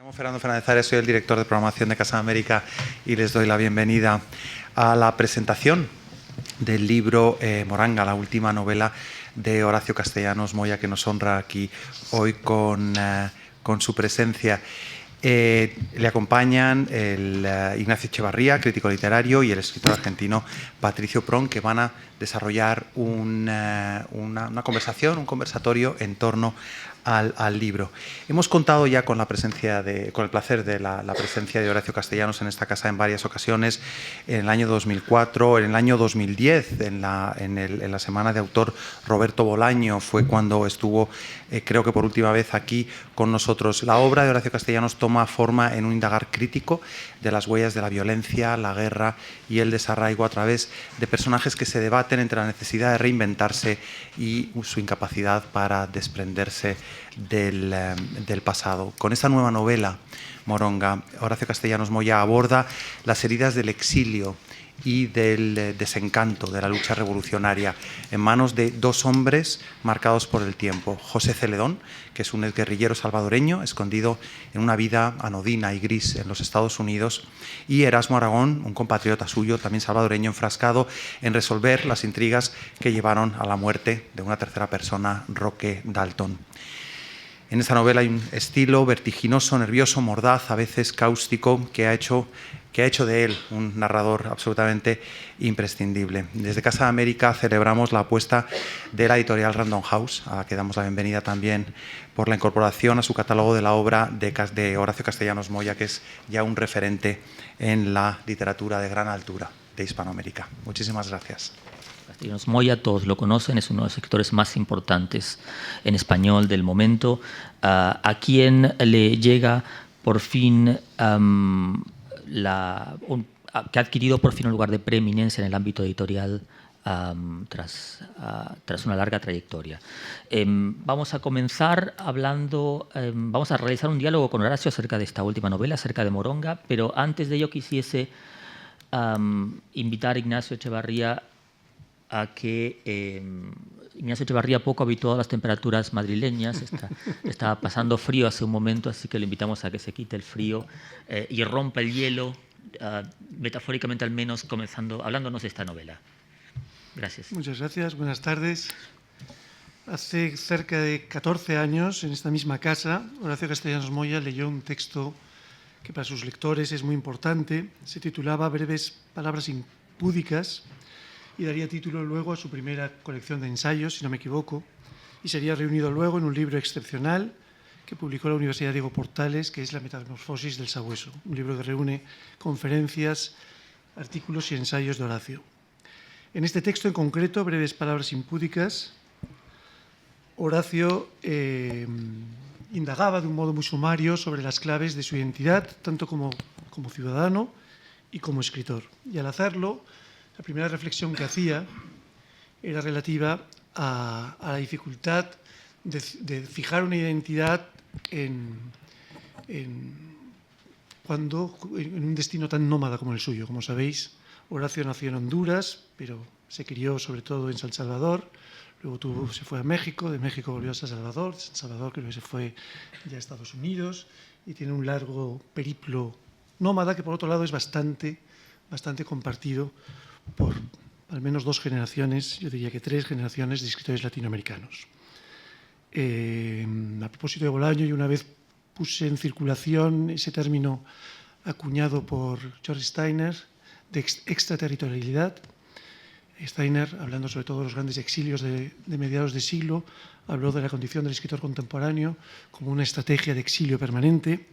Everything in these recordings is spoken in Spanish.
llamo Fernando Fernández Arias, soy el director de programación de Casa América y les doy la bienvenida a la presentación del libro Moranga, la última novela de Horacio Castellanos Moya, que nos honra aquí hoy con su presencia. Le acompañan el Ignacio Echevarría, crítico literario, y el escritor argentino Patricio Prón, que van a desarrollar una conversación, un conversatorio en torno al libro. Hemos contado ya con la presencia con el placer de la presencia de Horacio Castellanos en esta casa en varias ocasiones, en el año 2004, en el año 2010, en la Semana de Autor Roberto Bolaño fue cuando estuvo, creo que por última vez aquí con nosotros. La obra de Horacio Castellanos toma forma en un indagar crítico de las huellas de la violencia, la guerra y el desarraigo a través de personajes que se debaten entre la necesidad de reinventarse y su incapacidad para desprenderse del pasado. Con esta nueva novela, Moronga, Horacio Castellanos Moya aborda las heridas del exilio y del desencanto de la lucha revolucionaria en manos de dos hombres marcados por el tiempo. José Celedón, que es un exguerrillero salvadoreño escondido en una vida anodina y gris en los Estados Unidos, y Erasmo Aragón, un compatriota suyo, también salvadoreño, enfrascado en resolver las intrigas que llevaron a la muerte de una tercera persona, Roque Dalton. En esta novela hay un estilo vertiginoso, nervioso, mordaz, a veces cáustico, que ha hecho de él un narrador absolutamente imprescindible. Desde Casa América celebramos la apuesta de la editorial Random House, a la que damos la bienvenida también por la incorporación a su catálogo de la obra de Horacio Castellanos Moya, que es ya un referente en la literatura de gran altura de Hispanoamérica. Muchísimas gracias. Castellanos Moya, todos lo conocen, es uno de los escritores más importantes en español del momento, a quien le llega por fin, que ha adquirido por fin un lugar de preeminencia en el ámbito editorial tras una larga trayectoria. Vamos a comenzar vamos a realizar un diálogo con Horacio acerca de esta última novela, acerca de Moronga, pero antes de ello quisiese invitar a Ignacio Echevarría a que Ignacio Echevarría, poco habituado a las temperaturas madrileñas, estaba pasando frío hace un momento, así que le invitamos a que se quite el frío y rompa el hielo, metafóricamente al menos, hablándonos de esta novela. Gracias. Muchas gracias, buenas tardes. Hace cerca de 14 años, en esta misma casa, Horacio Castellanos Moya leyó un texto que para sus lectores es muy importante. Se titulaba Breves palabras impúdicas, y daría título luego a su primera colección de ensayos, si no me equivoco, y sería reunido luego en un libro excepcional que publicó la Universidad Diego Portales, que es La metamorfosis del sabueso, un libro que reúne conferencias, artículos y ensayos de Horacio. En este texto en concreto, Breves palabras impúdicas, Horacio indagaba de un modo muy sumario sobre las claves de su identidad, tanto como ciudadano y como escritor. Y al hacerlo, la primera reflexión que hacía era relativa a la dificultad de fijar una identidad en un destino tan nómada como el suyo. Como sabéis, Horacio nació en Honduras, pero se crió sobre todo en San Salvador. Luego se fue a México, de México volvió a San Salvador, de San Salvador creo que se fue ya a Estados Unidos, y tiene un largo periplo nómada que, por otro lado, es bastante compartido por al menos dos generaciones, yo diría que tres generaciones de escritores latinoamericanos. A propósito de Bolaño, yo una vez puse en circulación ese término acuñado por George Steiner de extraterritorialidad. Steiner, hablando sobre todo de los grandes exilios de mediados de siglo, habló de la condición del escritor contemporáneo como una estrategia de exilio permanente.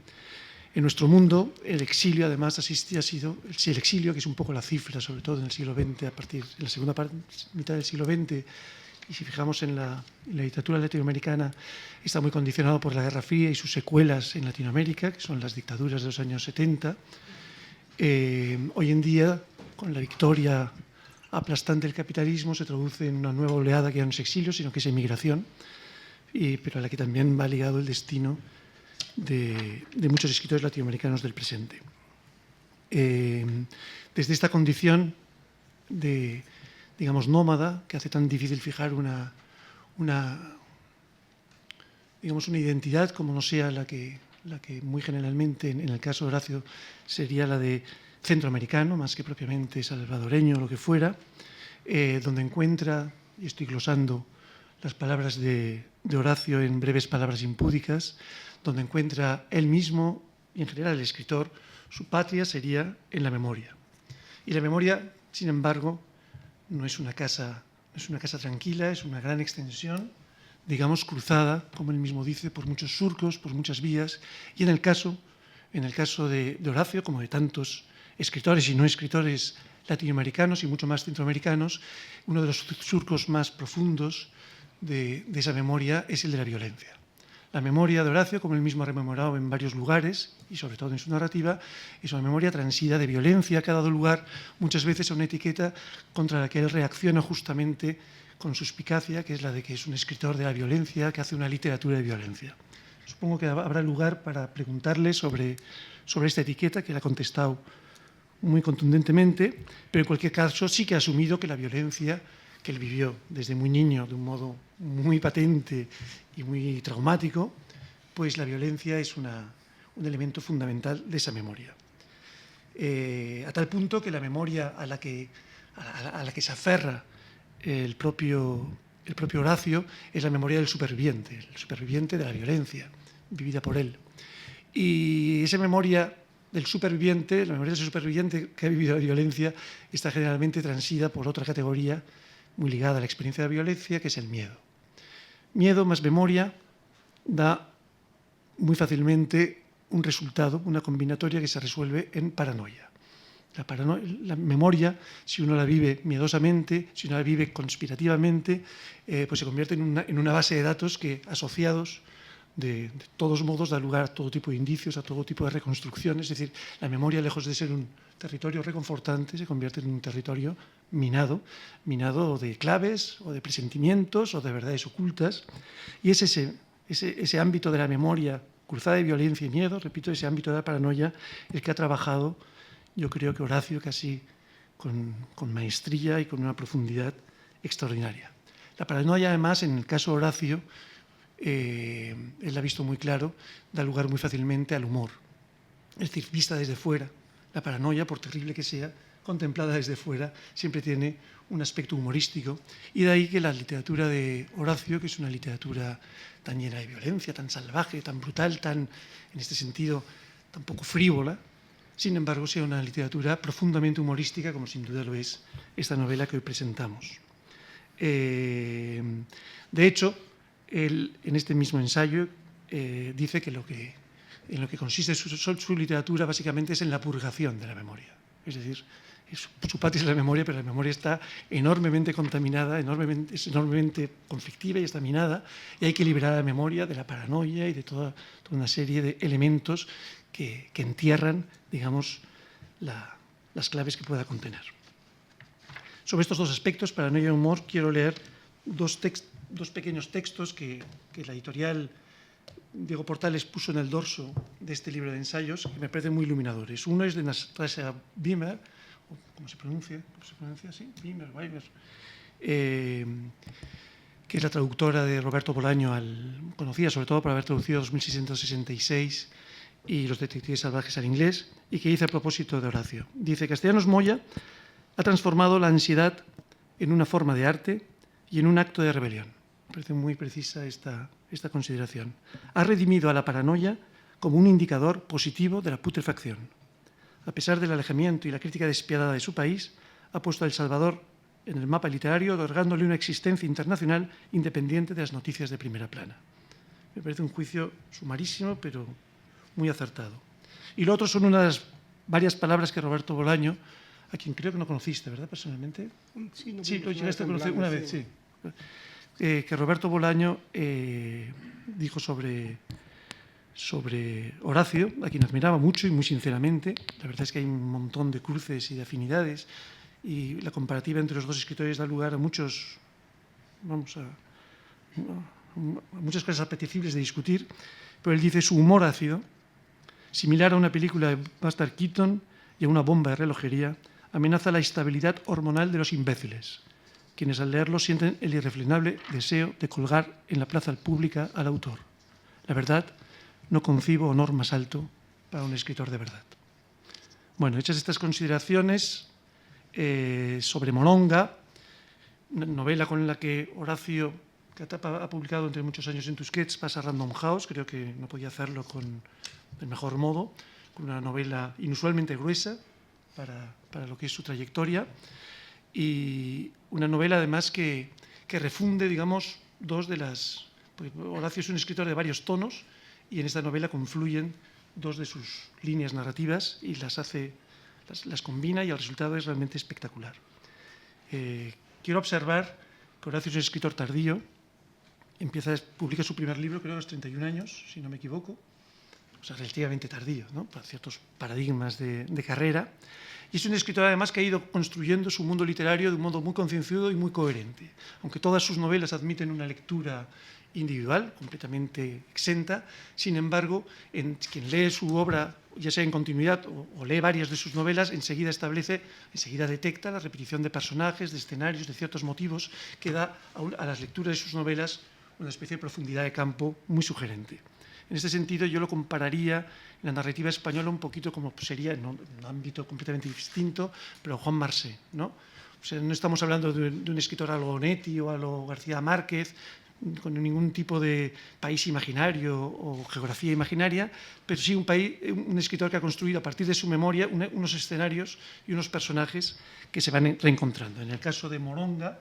En nuestro mundo, el exilio, además, ha sido el exilio, que es un poco la cifra, sobre todo en el siglo XX, a partir de la segunda mitad del siglo XX, y si fijamos en la literatura latinoamericana, está muy condicionado por la Guerra Fría y sus secuelas en Latinoamérica, que son las dictaduras de los años 70. Hoy en día, con la victoria aplastante del capitalismo, se traduce en una nueva oleada que ya no es exilio, sino que es emigración, pero a la que también va ligado el destino de muchos escritores latinoamericanos del presente. Desde esta condición digamos, nómada, que hace tan difícil fijar una identidad como no sea la que la que muy generalmente en el caso de Horacio sería la de centroamericano, más que propiamente salvadoreño o lo que fuera, donde encuentra, y estoy glosando las palabras de Horacio en breves palabras impúdicas, donde encuentra él mismo y en general el escritor, su patria sería en la memoria. Y la memoria, sin embargo, no es una casa tranquila, es una gran extensión, digamos, cruzada, como él mismo dice, por muchos surcos, por muchas vías. Y en el caso de Horacio, como de tantos escritores y no escritores latinoamericanos y mucho más centroamericanos, uno de los surcos más profundos de esa memoria es el de la violencia. La memoria de Horacio, como él mismo ha rememorado en varios lugares, y sobre todo en su narrativa, es una memoria transida de violencia que ha dado lugar muchas veces a una etiqueta contra la que él reacciona justamente con suspicacia, que es la de que es un escritor de la violencia, que hace una literatura de violencia. Supongo que habrá lugar para preguntarle sobre esta etiqueta, que él ha contestado muy contundentemente, pero en cualquier caso sí que ha asumido que la violencia que él vivió desde muy niño de un modo muy patente y muy traumático, pues la violencia es un elemento fundamental de esa memoria. A tal punto que la memoria a la que se aferra el propio Horacio es la memoria del superviviente, el superviviente de la violencia vivida por él. Y esa memoria del superviviente, la memoria de ese superviviente que ha vivido la violencia, está generalmente transida por otra categoría muy ligada a la experiencia de la violencia, que es el miedo. Miedo más memoria da muy fácilmente un resultado, una combinatoria que se resuelve en paranoia. La memoria, si uno la vive miedosamente, si uno la vive conspirativamente, pues se convierte en una base de datos que, asociados de todos modos, da lugar a todo tipo de indicios, a todo tipo de reconstrucciones. Es decir, la memoria, lejos de ser un territorio reconfortante, se convierte en un territorio minado de claves o de presentimientos o de verdades ocultas. Y es ese ámbito de la memoria cruzada de violencia y miedo, repito, ese ámbito de la paranoia, el que ha trabajado, yo creo que Horacio, casi con maestría y con una profundidad extraordinaria. La paranoia, además, en el caso de Horacio, él la ha visto muy claro, da lugar muy fácilmente al humor. Es decir, vista desde fuera, la paranoia, por terrible que sea, contemplada desde fuera, siempre tiene un aspecto humorístico. Y de ahí que la literatura de Horacio, que es una literatura tan llena de violencia, tan salvaje, tan brutal, en este sentido, tan poco frívola, sin embargo, sea una literatura profundamente humorística, como sin duda lo es esta novela que hoy presentamos. De hecho, él, en este mismo ensayo, dice que en lo que consiste su literatura básicamente es en la purgación de la memoria. Es decir, su patria es la memoria, pero la memoria está enormemente contaminada, es enormemente conflictiva y está minada, y hay que liberar a la memoria de la paranoia y de toda una serie de elementos que entierran, digamos, las claves que pueda contener. Sobre estos dos aspectos, paranoia y humor, quiero leer dos pequeños textos que la editorial Diego Portales puso en el dorso de este libro de ensayos, que me parecen muy iluminadores. Uno es de Nastasia Wimmer, ¿cómo se pronuncia? ¿Sí? Wimmer, que es la traductora de Roberto Bolaño, conocida sobre todo por haber traducido 2666 y Los detectives salvajes al inglés, y que dice a propósito de Horacio. Dice: Castellanos Moya ha transformado la ansiedad en una forma de arte y en un acto de rebelión. Me parece muy precisa esta consideración. Ha redimido a la paranoia como un indicador positivo de la putrefacción. A pesar del alejamiento y la crítica despiadada de su país, ha puesto a El Salvador en el mapa literario, otorgándole una existencia internacional independiente de las noticias de primera plana. Me parece un juicio sumarísimo, pero muy acertado. Y lo otro son una de las varias palabras que Roberto Bolaño, a quien creo que no conociste, ¿verdad?, personalmente. Sí, lo llegaste a conocer una vez, sí. Que Roberto Bolaño dijo sobre Horacio, a quien admiraba mucho y muy sinceramente. La verdad es que hay un montón de cruces y de afinidades, y la comparativa entre los dos escritores da lugar a muchas cosas apetecibles de discutir, pero él dice: su humor ácido, similar a una película de Buster Keaton y a una bomba de relojería, amenaza la estabilidad hormonal de los imbéciles, quienes al leerlo sienten el irrefrenable deseo de colgar en la plaza pública al autor. La verdad no concibo honor más alto para un escritor de verdad. Bueno, hechas estas consideraciones sobre Moronga, una novela con la que Horacio ha publicado entre muchos años en Tusquets, pasa a Random House, creo que no podía hacerlo con el mejor modo, con una novela inusualmente gruesa para lo que es su trayectoria, y una novela además que refunde, digamos, dos de las... Horacio es un escritor de varios tonos y en esta novela confluyen dos de sus líneas narrativas y las combina, y el resultado es realmente espectacular. Quiero observar que Horacio es un escritor tardío, publica su primer libro creo a los 31 años, si no me equivoco, o sea, relativamente tardío, ¿no?, para ciertos paradigmas de carrera, y es un escritor además que ha ido construyendo su mundo literario de un modo muy concienzudo y muy coherente. Aunque todas sus novelas admiten una lectura individual, completamente exenta, sin embargo, quien lee su obra, ya sea en continuidad o lee varias de sus novelas, enseguida detecta la repetición de personajes, de escenarios, de ciertos motivos, que da a las lecturas de sus novelas una especie de profundidad de campo muy sugerente. En este sentido, yo lo compararía en la narrativa española un poquito como sería, en un ámbito completamente distinto, pero Juan Marsé, ¿no? O sea, no estamos hablando de un escritor a lo Onetti o a lo García Márquez, con ningún tipo de país imaginario o geografía imaginaria, pero sí un escritor que ha construido a partir de su memoria unos escenarios y unos personajes que se van reencontrando. En el caso de Moronga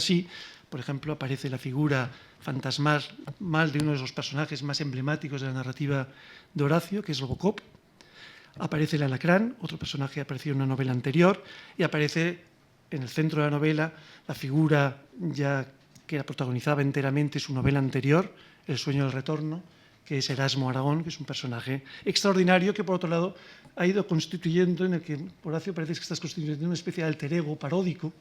sí, por ejemplo, aparece la figura fantasmal de uno de los personajes más emblemáticos de la narrativa de Horacio, que es Robocop. Aparece el alacrán, otro personaje que apareció en una novela anterior, y aparece en el centro de la novela la figura ya que protagonizaba enteramente su novela anterior, El sueño del retorno, que es Erasmo Aragón, que es un personaje extraordinario que, por otro lado, ha ido constituyendo, en el que Horacio parece que estás constituyendo una especie de alter ego paródico,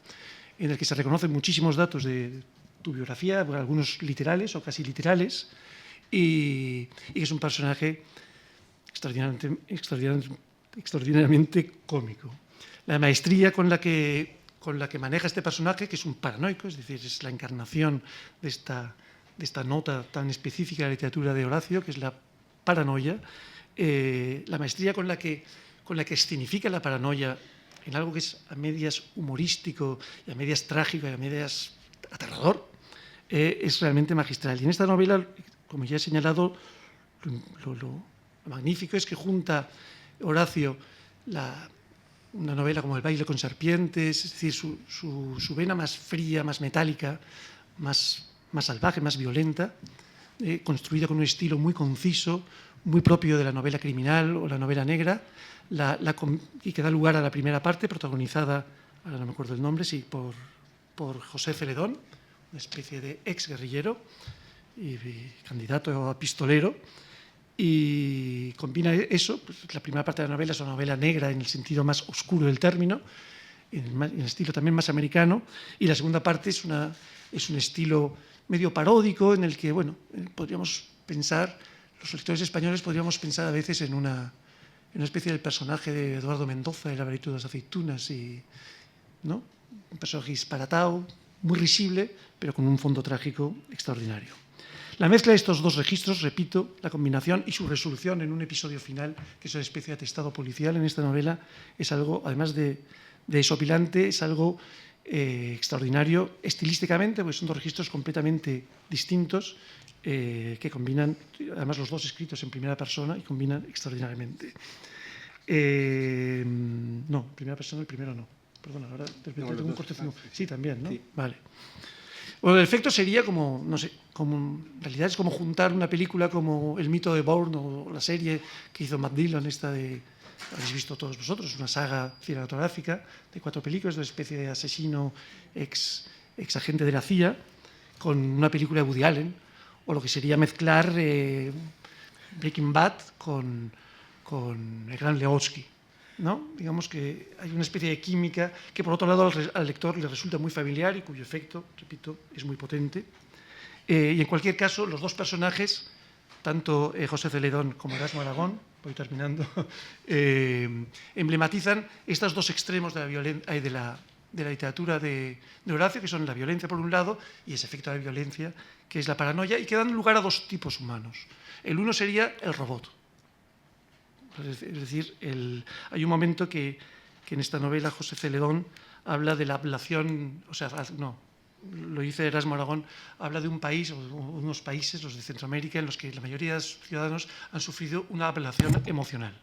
en el que se reconocen muchísimos datos de tu biografía, algunos literales o casi literales, y que es un personaje extraordinariamente cómico. La maestría con la que maneja este personaje, que es un paranoico, es decir, es la encarnación de esta nota tan específica de la literatura de Horacio, que es la paranoia, la maestría con la que escenifica la paranoia en algo que es a medias humorístico y a medias trágico y a medias aterrador, es realmente magistral. Y en esta novela, como ya he señalado, lo magnífico es que junta Horacio una novela como El baile con serpientes, es decir, su vena más fría, más metálica, más salvaje, más violenta, construida con un estilo muy conciso, muy propio de la novela criminal o la novela negra, y que da lugar a la primera parte, protagonizada, ahora no me acuerdo el nombre, sí, por José Celedón, una especie de ex guerrillero y candidato a pistolero, y combina eso. Pues la primera parte de la novela es una novela negra en el sentido más oscuro del término, en el estilo también más americano, y la segunda parte es un estilo medio paródico en el que, bueno, podríamos pensar, los lectores españoles podríamos pensar a veces en una especie del personaje de Eduardo Mendoza, El laberinto de las aceitunas, ¿no? Un personaje disparatado, muy risible, pero con un fondo trágico extraordinario. La mezcla de estos dos registros, repito, la combinación y su resolución en un episodio final, que es una especie de atestado policial en esta novela, es algo, además de desopilante, es algo extraordinario estilísticamente, porque son dos registros completamente distintos que combinan, además los dos escritos en primera persona, y combinan extraordinariamente. No, en primera persona el primero no. Perdona, ahora tengo un corte. Sí, también, ¿no? Sí. Vale. Bueno, el efecto sería como, no sé, en realidad es como juntar una película como El mito de Bourne o la serie que hizo Matt Dillon, esta de, habéis visto todos vosotros, una saga cinematográfica de 4 películas, de una especie de asesino ex agente de la CIA, con una película de Woody Allen, o lo que sería mezclar Breaking Bad con el gran Lebowski, ¿no? Digamos que hay una especie de química que, por otro lado, al lector le resulta muy familiar y cuyo efecto, repito, es muy potente. Y en cualquier caso, los dos personajes, tanto José Celedón como Erasmo Aragón, voy terminando, emblematizan estos dos extremos de de la literatura de Horacio, que son la violencia por un lado y ese efecto de la violencia, que es la paranoia, y que dan lugar a dos tipos humanos. El uno sería el robot. Es decir, hay un momento que en esta novela José Celedón habla de la ablación, o sea, no, lo dice Erasmo Aragón, habla de un país o unos países, los de Centroamérica, en los que la mayoría de los ciudadanos han sufrido una ablación emocional.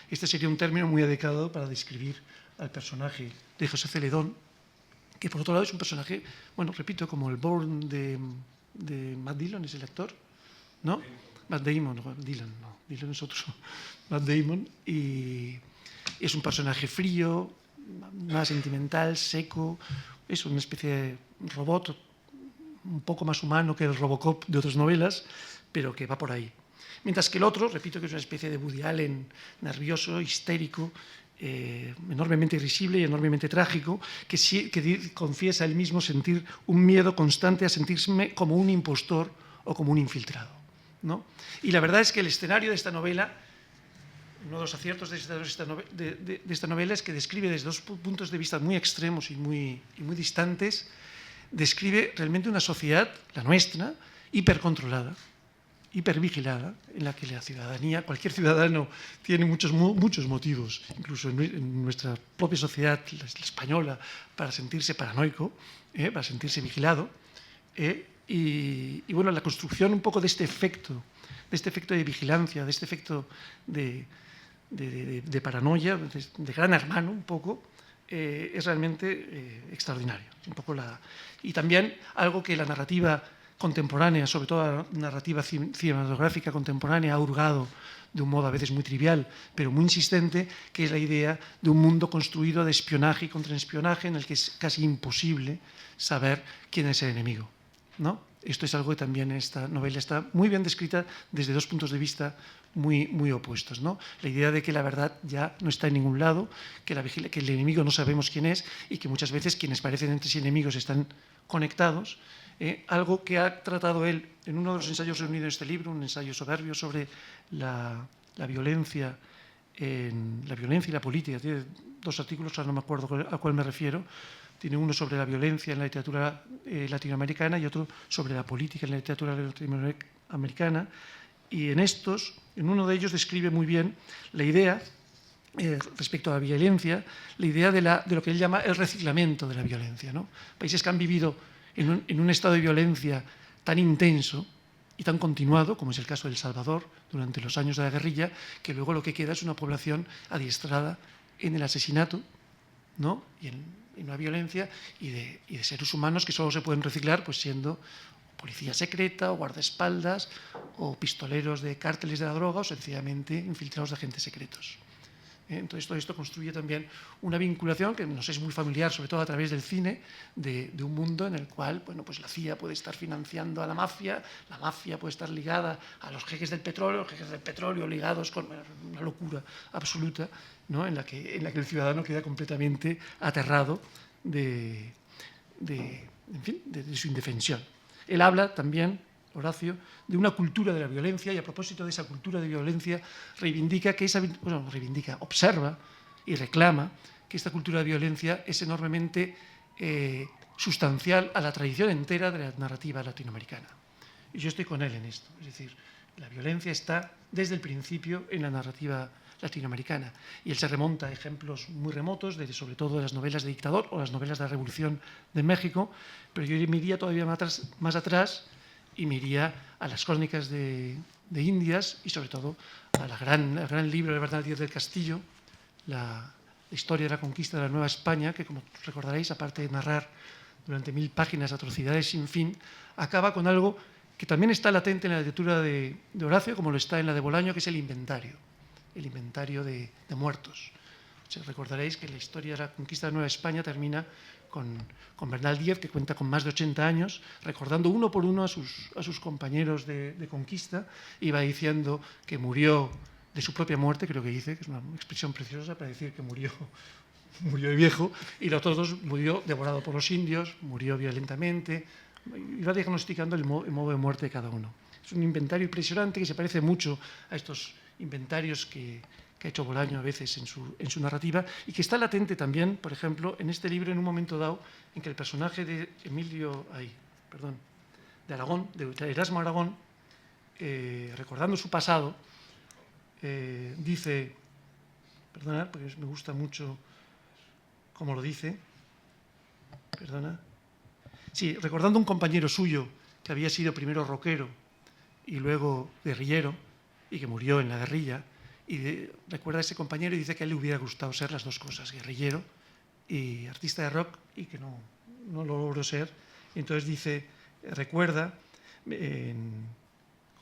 Este sería un término muy adecuado para describir al personaje de José Celedón, que por otro lado es un personaje, bueno, repito, como el Bourne de Matt Dillon, es el actor, ¿no? Matt Damon, no, Dillon es otro, Matt Damon, y es un personaje frío, más sentimental, seco, es una especie de robot un poco más humano que el Robocop de otras novelas, pero que va por ahí. Mientras que el otro, repito, que es una especie de Woody Allen nervioso, histérico, enormemente irrisible y enormemente trágico, que confiesa él mismo sentir un miedo constante a sentirse como un impostor o como un infiltrado, ¿no? Y la verdad es que el escenario de esta novela, uno de los aciertos de esta novela es que describe desde dos puntos de vista muy extremos y muy distantes, describe realmente una sociedad, la nuestra, hipercontrolada, hipervigilada, en la que la ciudadanía, cualquier ciudadano, tiene muchos motivos, incluso en nuestra propia sociedad, la española, para sentirse paranoico, para sentirse vigilado. Y bueno, la construcción un poco de este efecto de vigilancia, de este efecto de paranoia, de gran hermano un poco, es realmente extraordinario. Un poco y también algo que la narrativa contemporánea, sobre todo la narrativa cinematográfica contemporánea, ha hurgado de un modo a veces muy trivial, pero muy insistente, que es la idea de un mundo construido de espionaje y contraespionaje en el que es casi imposible saber quién es el enemigo, ¿no? Esto es algo que también en esta novela está muy bien descrita desde dos puntos de vista muy opuestos, ¿no? La idea de que la verdad ya no está en ningún lado, que el enemigo no sabemos quién es y que muchas veces quienes parecen entre sí enemigos están conectados. Algo que ha tratado él en uno de los ensayos reunidos en este libro, un ensayo soberbio sobre la violencia y la política. Tiene dos artículos, ahora no me acuerdo a cuál me refiero. Tiene uno sobre la violencia en la literatura latinoamericana y otro sobre la política en la literatura latinoamericana. Y en uno de ellos describe muy bien la idea, respecto a la violencia, la idea de lo que él llama el reciclamiento de la violencia, ¿no? Países que han vivido en un estado de violencia tan intenso y tan continuado, como es el caso de El Salvador, durante los años de la guerrilla, que luego lo que queda es una población adiestrada en el asesinato, ¿no? Y en una violencia y de seres humanos que solo se pueden reciclar pues siendo policía secreta o guardaespaldas o pistoleros de cárteles de la droga o sencillamente infiltrados de agentes secretos. Entonces todo esto construye también una vinculación que nos es muy familiar, sobre todo a través del cine, de un mundo en el cual, bueno, pues la CIA puede estar financiando a la mafia puede estar ligada a los jeques del petróleo ligados con una locura absoluta, ¿no? en la que el ciudadano queda completamente aterrado de su indefensión. Él habla también, Horacio, de una cultura de la violencia y a propósito de esa cultura de violencia observa y reclama que esta cultura de violencia es enormemente sustancial a la tradición entera de la narrativa latinoamericana. Y yo estoy con él en esto, es decir, la violencia está desde el principio en la narrativa latinoamericana y él se remonta a ejemplos muy remotos, sobre todo de las novelas de dictador o las novelas de la Revolución de México, pero yo me iría todavía más atrás y me iría a las crónicas de Indias y sobre todo al gran libro de Bernal Díaz del Castillo, la historia de la conquista de la Nueva España, que como recordaréis, aparte de narrar durante 1000 páginas atrocidades sin fin, acaba con algo que también está latente en la literatura de Horacio, como lo está en la de Bolaño, que es el inventario de muertos. Recordaréis que la historia de la conquista de Nueva España termina con Bernal Díaz, que cuenta con más de 80 años, recordando uno por uno a sus compañeros de conquista, y va diciendo que murió de su propia muerte, creo que dice, que es una expresión preciosa para decir que murió de viejo, y los otros dos murió devorado por los indios, murió violentamente, y va diagnosticando el modo de muerte de cada uno. Es un inventario impresionante que se parece mucho a estos inventarios que que ha hecho Bolaño a veces en su narrativa, y que está latente también, por ejemplo, en este libro, en un momento dado, en que el personaje de de Aragón, de Erasmo Aragón, recordando su pasado, dice, perdona, porque me gusta mucho cómo lo dice, sí, recordando un compañero suyo que había sido primero rockero y luego guerrillero y que murió en la guerrilla, y recuerda a ese compañero y dice que a él le hubiera gustado ser las dos cosas, guerrillero y artista de rock, y que no lo logró ser. Y entonces dice, recuerda,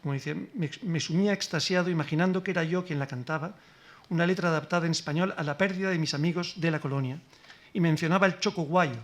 como dice, me sumía extasiado imaginando que era yo quien la cantaba, una letra adaptada en español a la pérdida de mis amigos de la colonia, y mencionaba el Choco Guayo,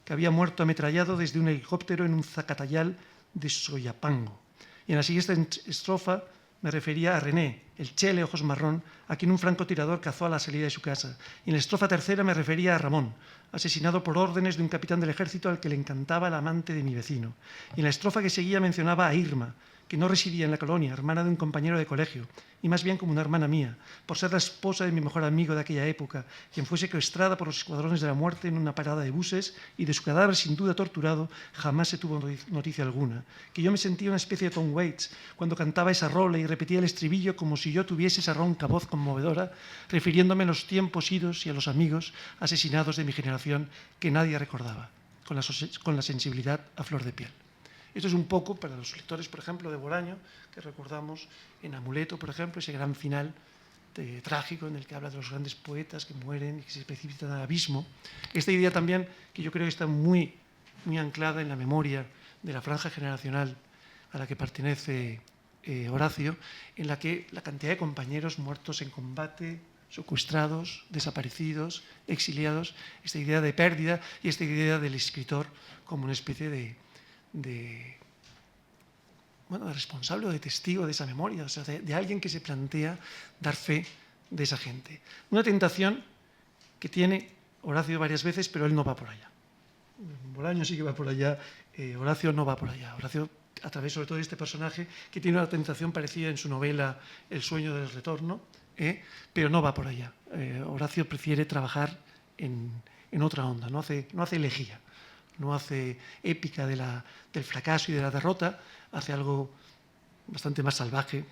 que había muerto ametrallado desde un helicóptero en un zacatayal de Soyapango. Y en la siguiente estrofa me refería a René, el chele ojos marrón, a quien un francotirador cazó a la salida de su casa. Y en la estrofa tercera me refería a Ramón, asesinado por órdenes de un capitán del ejército al que le encantaba la amante de mi vecino. Y en la estrofa que seguía mencionaba a Irma, que no residía en la colonia, hermana de un compañero de colegio, y más bien como una hermana mía, por ser la esposa de mi mejor amigo de aquella época, quien fue secuestrada por los escuadrones de la muerte en una parada de buses, y de su cadáver sin duda torturado jamás se tuvo noticia alguna. Que yo me sentía una especie de Tom Waits cuando cantaba esa rola y repetía el estribillo como si yo tuviese esa ronca voz conmovedora, refiriéndome a los tiempos idos y a los amigos asesinados de mi generación que nadie recordaba, con la sensibilidad a flor de piel. Esto es un poco para los lectores, por ejemplo, de Bolaño, que recordamos en Amuleto, por ejemplo, ese gran final trágico en el que habla de los grandes poetas que mueren y que se precipitan al abismo. Esta idea también, que yo creo que está muy anclada en la memoria de la franja generacional a la que pertenece Horacio, en la que la cantidad de compañeros muertos en combate, secuestrados, desaparecidos, exiliados, esta idea de pérdida y esta idea del escritor como una especie de responsable o de testigo de esa memoria, o sea, de alguien que se plantea dar fe de esa gente. Una tentación que tiene Horacio varias veces, pero él no va por allá. Bolaño sí que va por allá, Horacio no va por allá. Horacio, a través sobre todo de este personaje, que tiene una tentación parecida en su novela El sueño del retorno, pero no va por allá. Horacio prefiere trabajar en otra onda, no hace elegía, no hace épica del fracaso y de la derrota, hace algo bastante más salvaje,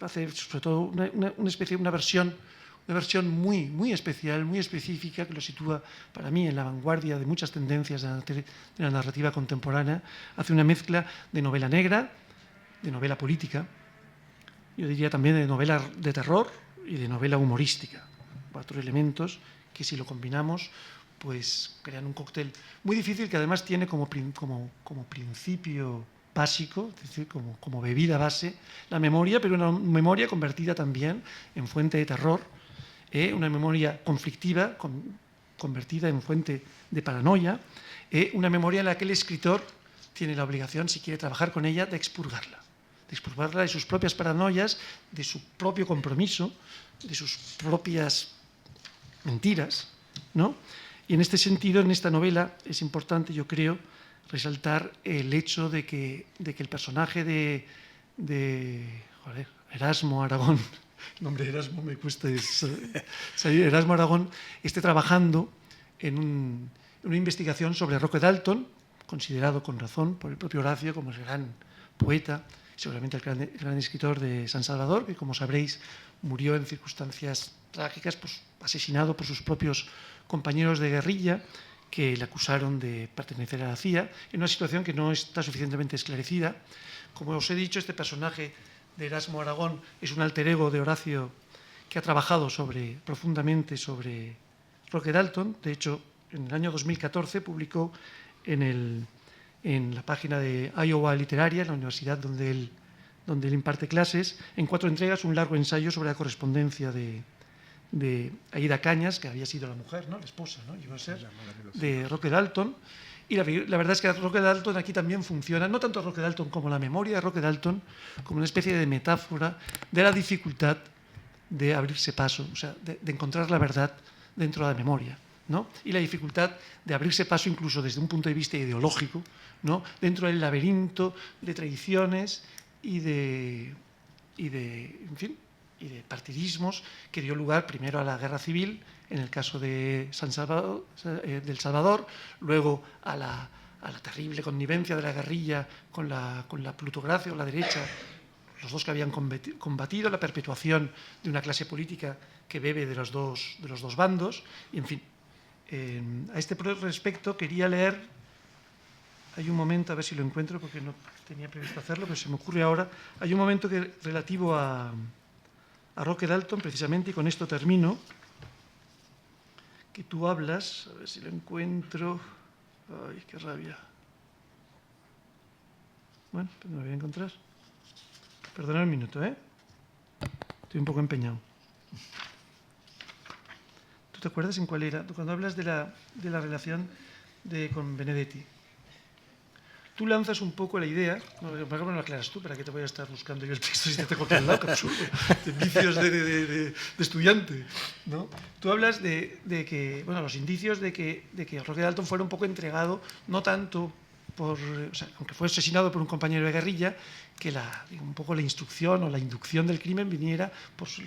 hace sobre todo una versión muy especial, muy específica, que lo sitúa para mí en la vanguardia de muchas tendencias de la narrativa contemporánea. Hace una mezcla de novela negra, de novela política, yo diría también de novela de terror y de novela humorística. 4 elementos que, si lo combinamos, pues crean un cóctel muy difícil, que además tiene como principio básico, es decir, como bebida base, la memoria, pero una memoria convertida también en fuente de terror, una memoria conflictiva, convertida en fuente de paranoia, una memoria en la que el escritor tiene la obligación, si quiere trabajar con ella, de expurgarla de sus propias paranoias, de su propio compromiso, de sus propias mentiras, ¿no? Y en este sentido, en esta novela, es importante, yo creo, resaltar el hecho de que el personaje de Erasmo Aragón, el nombre de Erasmo me cuesta salir, Erasmo Aragón, esté trabajando en una investigación sobre Roque Dalton, considerado con razón por el propio Horacio como el gran poeta, seguramente el gran escritor de San Salvador, que, como sabréis, murió en circunstancias trágicas, pues, asesinado por sus propios compañeros de guerrilla, que le acusaron de pertenecer a la CIA, en una situación que no está suficientemente esclarecida. Como os he dicho, este personaje de Erasmo Aragón es un alter ego de Horacio, que ha trabajado profundamente sobre Roque Dalton. De hecho, en el año 2014 publicó en la página de Iowa Literaria, en la universidad donde él imparte clases, en 4 entregas, un largo ensayo sobre la correspondencia de Aída Cañas, que había sido la mujer, ¿no? La esposa, ¿no? Iba a ser, de Roque Dalton. Y la verdad es que Roque Dalton aquí también funciona, no tanto Roque Dalton como la memoria de Roque Dalton, como una especie de metáfora de la dificultad de abrirse paso, o sea, de encontrar la verdad dentro de la memoria, ¿no? Y la dificultad de abrirse paso incluso desde un punto de vista ideológico, ¿no? Dentro del laberinto de tradiciones y de en fin, y de partidismos que dio lugar primero a la guerra civil, en el caso de del Salvador, luego a la terrible connivencia de la guerrilla con la plutocracia o la derecha, los dos que habían combatido, la perpetuación de una clase política que bebe de los dos bandos, y en fin. A este respecto quería leer, hay un momento, a ver si lo encuentro porque no tenía previsto hacerlo, pero se me ocurre ahora, hay un momento relativo a Roque Dalton, precisamente, y con esto termino, que tú hablas, a ver si lo encuentro, ay, qué rabia. Bueno, pues me lo voy a encontrar. Perdona un minuto, ¿eh? Estoy un poco empeñado. ¿Tú te acuerdas en cuál era? Cuando hablas de la relación con Benedetti, tú lanzas un poco la idea, no lo aclaras tú, para que te voy a estar buscando yo el texto si te tengo aquí al lado, que absurdo, de vicios de estudiante, ¿no? Tú hablas de que, bueno, los indicios de que Roque Dalton fuera un poco entregado, no tanto por, o sea, aunque fue asesinado por un compañero de guerrilla, que un poco la instrucción o la inducción del crimen viniera por su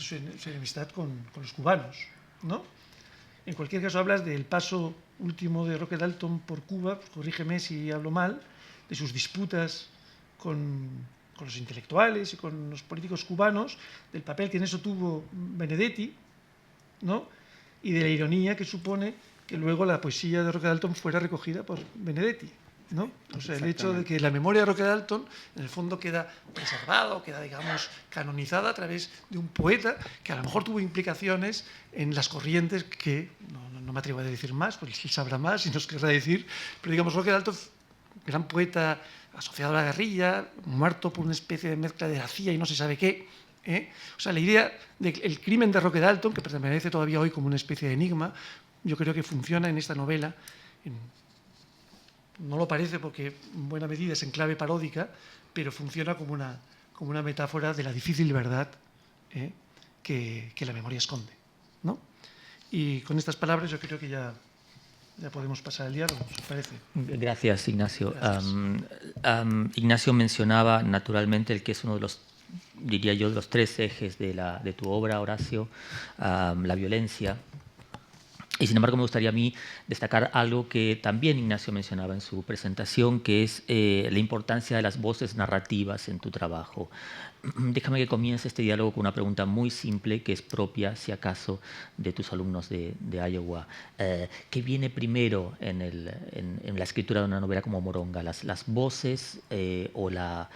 enemistad con los cubanos, ¿no? En cualquier caso, hablas del paso último de Roque Dalton por Cuba, pues, corrígeme si hablo mal, de sus disputas con los intelectuales y con los políticos cubanos, del papel que en eso tuvo Benedetti, ¿no? Y de la ironía que supone que luego la poesía de Roque Dalton fuera recogida por Benedetti, ¿no? O sea, el hecho de que la memoria de Roque Dalton en el fondo queda preservada, queda, digamos, canonizada a través de un poeta que a lo mejor tuvo implicaciones en las corrientes que, no me atrevo a decir más, porque él sabrá más y nos querrá decir, pero digamos, Roque Dalton, gran poeta asociado a la guerrilla, muerto por una especie de mezcla de la CIA y no se sabe qué, O sea, la idea del crimen de Roque Dalton, que permanece todavía hoy como una especie de enigma, yo creo que funciona en esta novela. No lo parece porque en buena medida es en clave paródica, pero funciona como una metáfora de la difícil verdad que la memoria esconde, ¿no? Y con estas palabras yo creo que ya podemos pasar al diálogo, ¿os parece? Gracias, Ignacio. Gracias. Ignacio mencionaba naturalmente el que es uno de los, diría yo, de los tres ejes de tu obra, Horacio, la violencia. Y sin embargo me gustaría a mí destacar algo que también Ignacio mencionaba en su presentación, que es la importancia de las voces narrativas en tu trabajo. Déjame que comience este diálogo con una pregunta muy simple que es propia, si acaso, de tus alumnos de Iowa. ¿Qué viene primero en la escritura de una novela como Moronga? ¿Las voces o la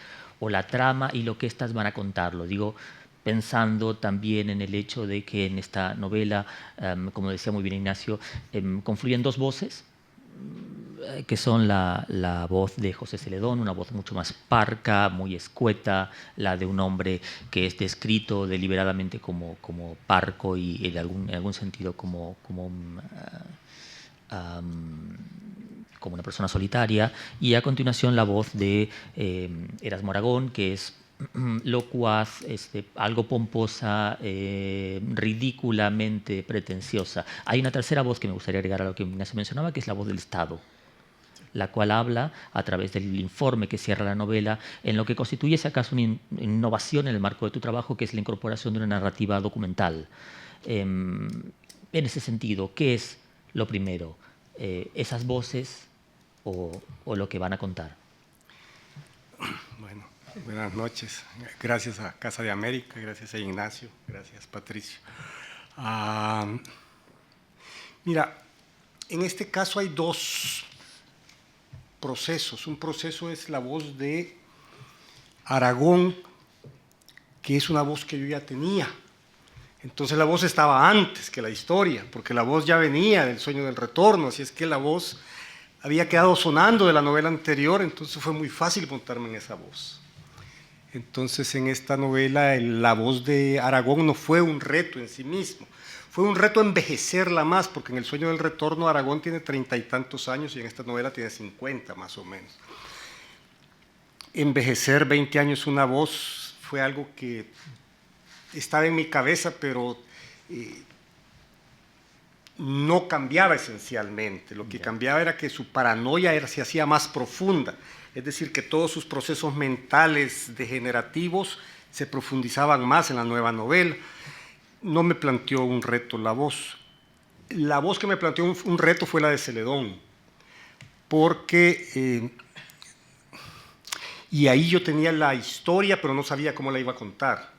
trama y lo que éstas van a contar? Lo digo pensando también en el hecho de que en esta novela, como decía muy bien Ignacio, confluyen dos voces, que son la voz de José Celedón, una voz mucho más parca, muy escueta, la de un hombre que es descrito deliberadamente como parco y en algún sentido como una persona solitaria, y a continuación la voz de Erasmo Aragón, que es locuaz, algo pomposa, ridículamente pretenciosa. Hay una tercera voz que me gustaría agregar a lo que Ignacio mencionaba, que es la voz del Estado, la cual habla a través del informe que cierra la novela en lo que constituye, si acaso, una innovación en el marco de tu trabajo, que es la incorporación de una narrativa documental. En ese sentido, ¿qué es lo primero? ¿Esas voces o lo que van a contar? Bueno, buenas noches. Gracias a Casa de América, gracias a Ignacio, gracias Patricio. Mira, en este caso hay dos procesos. Un proceso es la voz de Aragón, que es una voz que yo ya tenía. Entonces la voz estaba antes que la historia, porque la voz ya venía del Sueño del Retorno, así es que la voz había quedado sonando de la novela anterior, entonces fue muy fácil montarme en esa voz. Entonces en esta novela la voz de Aragón no fue un reto en sí mismo, fue un reto envejecerla más, porque en el Sueño del Retorno Aragón tiene 30 y tantos años y en esta novela tiene 50 más o menos. Envejecer 20 años una voz fue algo que estaba en mi cabeza, pero no cambiaba esencialmente. Lo que cambiaba era que su paranoia se hacía más profunda, es decir, que todos sus procesos mentales degenerativos se profundizaban más en la nueva novela. No me planteó un reto la voz. La voz que me planteó un reto fue la de Celedón, porque y ahí yo tenía la historia, pero no sabía cómo la iba a contar.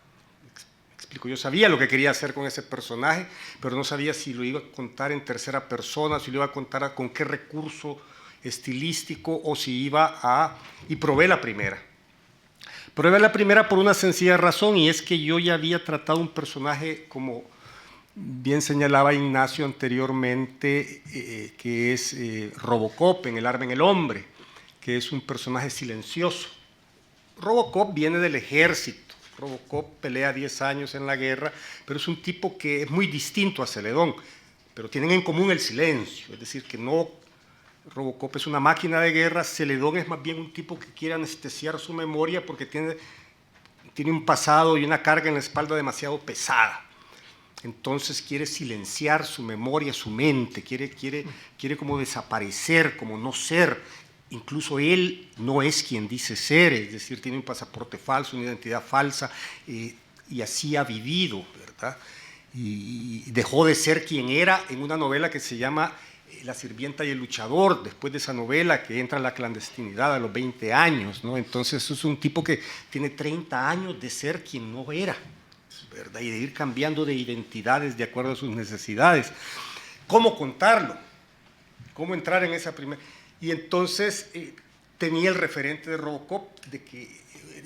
Explico, yo sabía lo que quería hacer con ese personaje, pero no sabía si lo iba a contar en tercera persona, si lo iba a contar con qué recurso estilístico, o si iba a... Y probé la primera. Probé la primera por una sencilla razón, y es que yo ya había tratado un personaje, como bien señalaba Ignacio anteriormente, que es Robocop en El arma en el hombre, que es un personaje silencioso. Robocop viene del ejército. Robocop pelea 10 años en la guerra, pero es un tipo que es muy distinto a Celedón, pero tienen en común el silencio, es decir, que no, Robocop es una máquina de guerra, Celedón es más bien un tipo que quiere anestesiar su memoria porque tiene un pasado y una carga en la espalda demasiado pesada. Entonces quiere silenciar su memoria, su mente, quiere como desaparecer, como no ser. Incluso él no es quien dice ser, es decir, tiene un pasaporte falso, una identidad falsa, y así ha vivido, ¿verdad? Y dejó de ser quien era en una novela que se llama La sirvienta y el luchador, después de esa novela que entra en la clandestinidad a los 20 años, ¿no? Entonces es un tipo que tiene 30 años de ser quien no era, ¿verdad? Y de ir cambiando de identidades de acuerdo a sus necesidades. ¿Cómo contarlo? ¿Cómo entrar en esa primera...? Y entonces tenía el referente de Robocop, de que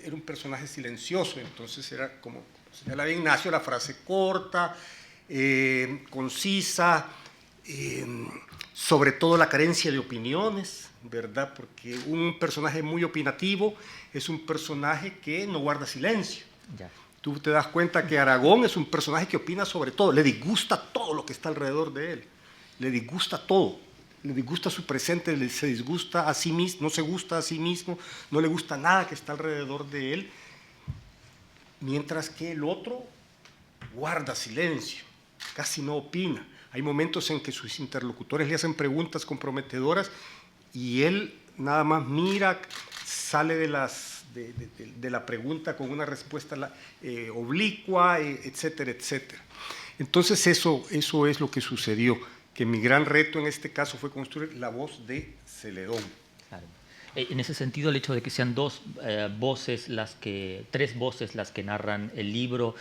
era un personaje silencioso, entonces era como señalaba Ignacio, la frase corta, concisa, sobre todo la carencia de opiniones, ¿verdad? Porque un personaje muy opinativo es un personaje que no guarda silencio. Ya. Tú te das cuenta que Aragón es un personaje que opina sobre todo, le disgusta todo lo que está alrededor de él, le disgusta todo. Le disgusta su presente, se disgusta a sí mismo, no se gusta a sí mismo, no le gusta nada que está alrededor de él, mientras que el otro guarda silencio, casi no opina. Hay momentos en que sus interlocutores le hacen preguntas comprometedoras y él nada más mira, sale de la pregunta con una respuesta oblicua, etcétera, etcétera. Entonces eso es lo que sucedió, que mi gran reto en este caso fue construir la voz de Celedón. Claro. En ese sentido, el hecho de que sean tres voces las que narran el libro,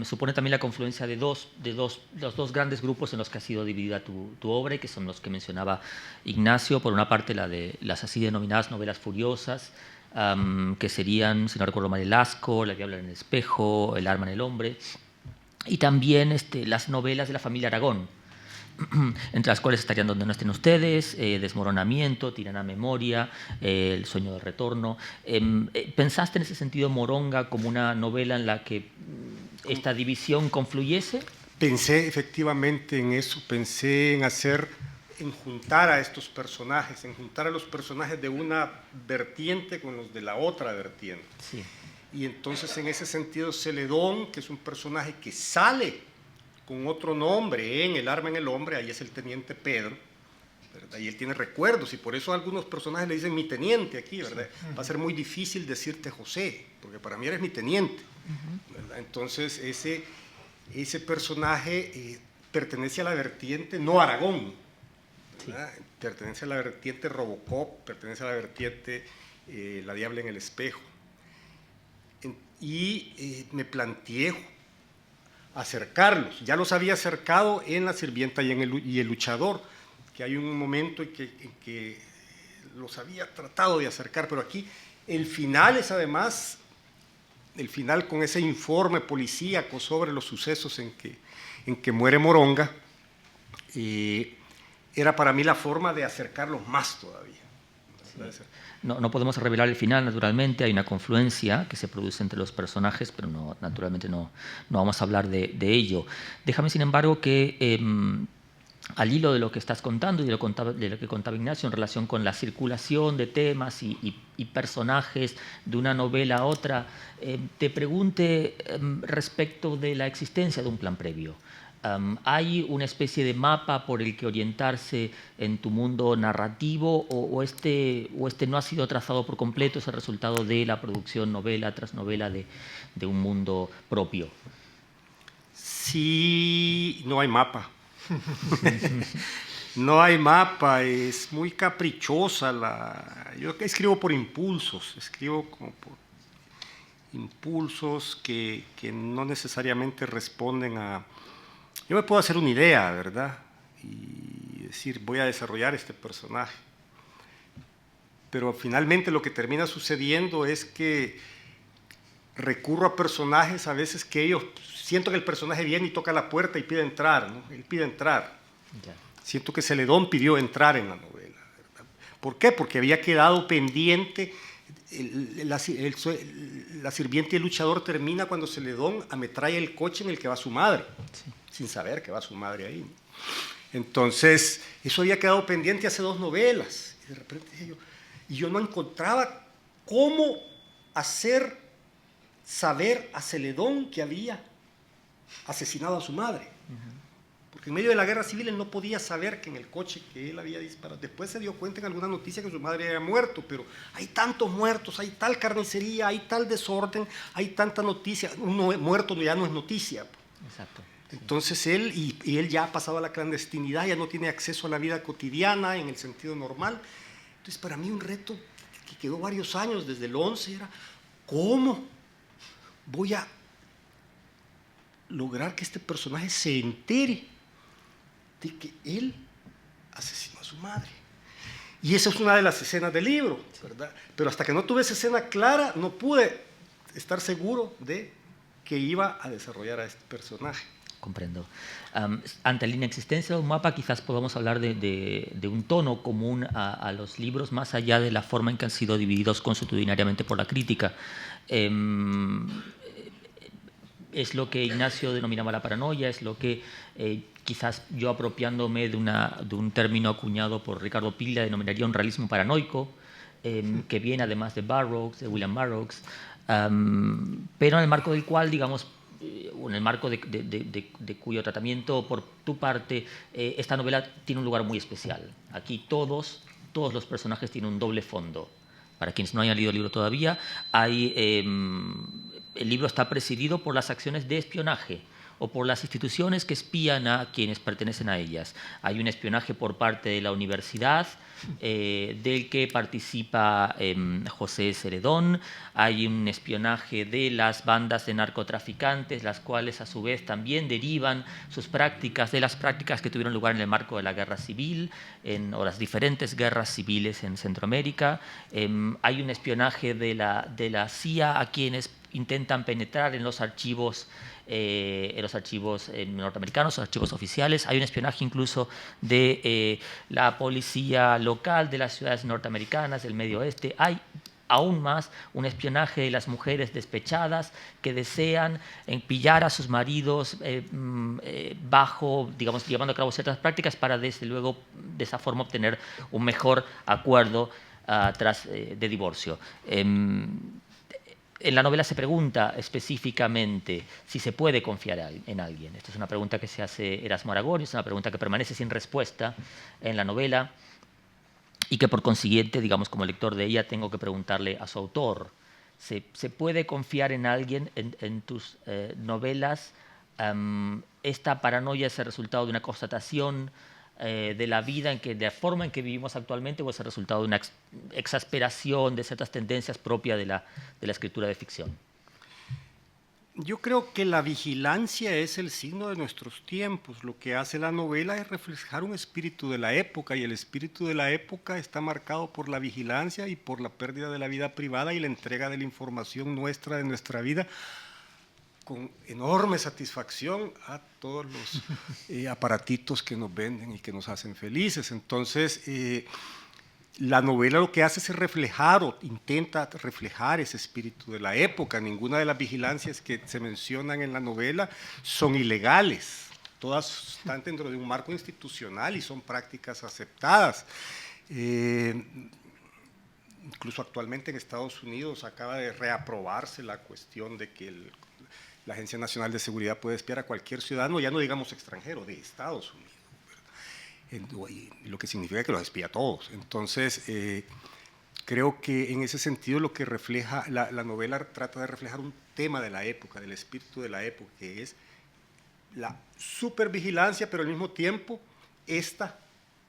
supone también la confluencia de los dos grandes grupos en los que ha sido dividida tu obra, y que son los que mencionaba Ignacio. Por una parte, la de las así denominadas novelas furiosas, que serían, si no recuerdo mal, El asco, La diabla en el espejo, El arma en el hombre, y también las novelas de la familia Aragón, entre las cuales estarían Donde no estén ustedes, Desmoronamiento, Tirana Memoria, El sueño del retorno. ¿Pensaste en ese sentido Moronga como una novela en la que esta división confluyese? Pensé efectivamente en eso, pensé en juntar a estos personajes, en juntar a los personajes de una vertiente con los de la otra vertiente. Sí. Y entonces en ese sentido Celedón, que es un personaje que sale con otro nombre en El arma en el hombre, ahí es el teniente Pedro, ¿verdad? Y él tiene recuerdos, y por eso algunos personajes le dicen mi teniente aquí, ¿verdad? Va a ser muy difícil decirte José, porque para mí eres mi teniente, ¿verdad? Entonces ese personaje pertenece a la vertiente, no Aragón, ¿verdad? Sí. Pertenece a la vertiente Robocop, pertenece a la vertiente La diabla en el espejo. Y me planteé acercarlos. Ya los había acercado en La sirvienta y el luchador, que hay un momento en que los había tratado de acercar, pero aquí el final es además, el final con ese informe policíaco sobre los sucesos en que muere Moronga, era para mí la forma de acercarlos más todavía. Sí. No podemos revelar el final, naturalmente, hay una confluencia que se produce entre los personajes, pero naturalmente no vamos a hablar de ello. Déjame, sin embargo, que al hilo de lo que estás contando y de lo que contaba Ignacio en relación con la circulación de temas y personajes de una novela a otra, te pregunte respecto de la existencia de un plan previo. ¿Hay una especie de mapa por el que orientarse en tu mundo narrativo o este no ha sido trazado por completo, es el resultado de la producción novela tras novela de un mundo propio? Sí, no hay mapa. No hay mapa, es muy caprichosa. Yo escribo por impulsos, escribo como por impulsos que no necesariamente responden a... Yo me puedo hacer una idea, ¿verdad? Y decir, voy a desarrollar este personaje. Pero finalmente lo que termina sucediendo es que recurro a personajes a veces que ellos... Siento que el personaje viene y toca la puerta y pide entrar, ¿no? Él pide entrar. Ya. Siento que Celedón pidió entrar en la novela, ¿verdad? ¿Por qué? Porque había quedado pendiente... La sirviente y el luchador termina cuando Celedón ametralla el coche en el que va su madre, sí, sin saber que va su madre ahí, ¿no? Entonces, eso había quedado pendiente hace 2 novelas. Y de repente yo no encontraba cómo hacer saber a Celedón que había asesinado a su madre. Porque en medio de la guerra civil él no podía saber que en el coche que él había disparado. Después se dio cuenta en alguna noticia que su madre había muerto, pero hay tantos muertos, hay tal carnicería, hay tal desorden, hay tanta noticia. Un muerto ya no es noticia. Exacto. Entonces él, y él ya ha pasado a la clandestinidad, ya no tiene acceso a la vida cotidiana en el sentido normal. Entonces para mí un reto que quedó varios años, desde el 11, era ¿cómo voy a lograr que este personaje se entere de que él asesinó a su madre? Y esa es una de las escenas del libro, ¿verdad? Pero hasta que no tuve esa escena clara, no pude estar seguro de que iba a desarrollar a este personaje. Comprendo. Ante la inexistencia de un mapa, quizás podamos hablar de un tono común a los libros, más allá de la forma en que han sido divididos consuetudinariamente por la crítica. Es lo que Ignacio denominaba la paranoia, es lo que quizás yo, apropiándome de un término acuñado por Ricardo Piglia, denominaría un realismo paranoico, que viene además de Burroughs, de William Burroughs, pero en el marco del cual, digamos, en el marco de cuyo tratamiento por tu parte, esta novela tiene un lugar muy especial. Aquí todos los personajes tienen un doble fondo. Para quienes no hayan leído el libro todavía, el libro está presidido por las acciones de espionaje o por las instituciones que espían a quienes pertenecen a ellas. Hay un espionaje por parte de la universidad, del que participa José Celedón. Hay un espionaje de las bandas de narcotraficantes, las cuales a su vez también derivan sus prácticas de las prácticas que tuvieron lugar en el marco de la guerra civil, o las diferentes guerras civiles en Centroamérica. Hay un espionaje de la CIA a quienes intentan penetrar en los archivos norteamericanos, los archivos oficiales. Hay un espionaje incluso de la policía local de las ciudades norteamericanas del Medio Oeste. Hay aún más un espionaje de las mujeres despechadas que desean pillar a sus maridos digamos, llevando a cabo ciertas prácticas para, desde luego, de esa forma obtener un mejor acuerdo de divorcio. En la novela se pregunta específicamente si se puede confiar en alguien. Esta es una pregunta que se hace Erasmo Aragón, es una pregunta que permanece sin respuesta en la novela y que por consiguiente, digamos, como lector de ella, tengo que preguntarle a su autor. ¿Se puede confiar en alguien en tus novelas? ¿Esta paranoia es el resultado de una constatación de la vida, de la forma en que vivimos actualmente, o es el resultado de una exasperación de ciertas tendencias propias de la escritura de ficción? Yo creo que la vigilancia es el signo de nuestros tiempos. Lo que hace la novela es reflejar un espíritu de la época, y el espíritu de la época está marcado por la vigilancia y por la pérdida de la vida privada y la entrega de la información nuestra, de nuestra vida, con enorme satisfacción a todos los aparatitos que nos venden y que nos hacen felices. Entonces, la novela lo que hace es reflejar, o intenta reflejar, ese espíritu de la época. Ninguna de las vigilancias que se mencionan en la novela son ilegales. Todas están dentro de un marco institucional y son prácticas aceptadas. Incluso actualmente en Estados Unidos acaba de reaprobarse la cuestión de que La Agencia Nacional de Seguridad puede espiar a cualquier ciudadano, ya no digamos extranjero, de Estados Unidos, lo que significa que los espía a todos. Entonces, creo que en ese sentido lo que refleja, la novela trata de reflejar un tema de la época, del espíritu de la época, que es la supervigilancia, pero al mismo tiempo